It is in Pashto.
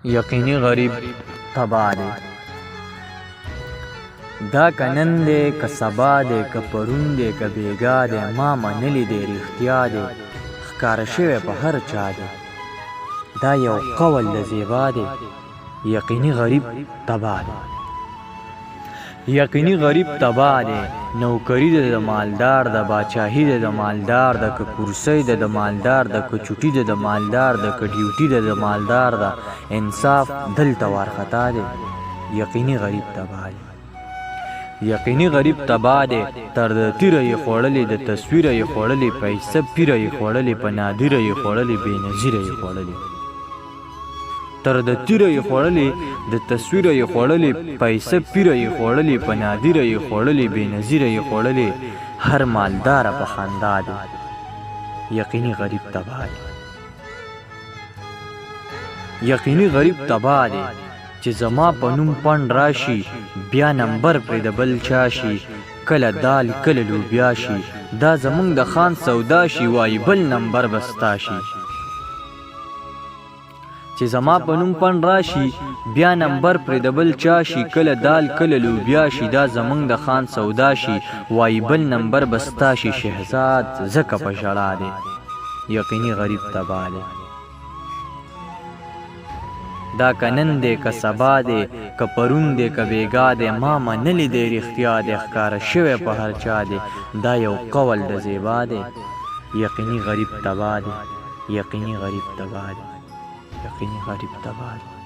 یقینی غریب تبا دی. دا که نن دی که سبا دی که پرون دی که بیګا دی، ما منلی دی رښتیا دی ښکاره شوی په هر چا دی. دا یو قول د زیبا دی، یقینی غریب تبا دی. یقینی غریب تبا دی، نوکری د مالدار د باچاهی د مالدار د که کرسی د مالدار د که چوټی د مالدار د که ډیوټی د مالدار د انصاف دلته وارخطا دی. یقینی غریب تبا دی. یقینی غریب تبا دی، تر د تیره یې خوړلې د تصویره یې خوړلې پیسه پیره یې خوړلې په نادره یې خوړلې بې نظیره یې خوړلې. تر د تیره یې خوړلې د تصویره یې خوړلې پیسه پیره یې خوړلې په نادره یې خوړلې بې نظیره یې خوړلې هر مالداره په خندا دی. یقینی غریب تبا دی. یقینی غریب تبا دی چې زما په نوم پنډ راشي بیا نمبر پرې د بل چا شي، کله دال کله لوبیا شي، دا زمونږ د خان سودا شي، وایي بل نمبر به ستا شي. چې زما په نوم پنډ راشي بیا نمبر پرې د بل چا شي، کله دال کله لوبیا شي، دا زمونږ د خان سودا شي، وایي بل نمبر به ستا شي. شهزاد ځکه په ژړا دی. یقیني غریب تبا دی. دا که نن دی که سبا دی که پرون دی که بیګا دی، ما منلی دی رښتیا دی ښکاره شوی په هر چا دی. دا یو قول د زیبا دی، یقیني غریب تبا دی. یقیني غریب تبا دی. یقیني غریب تبا دی.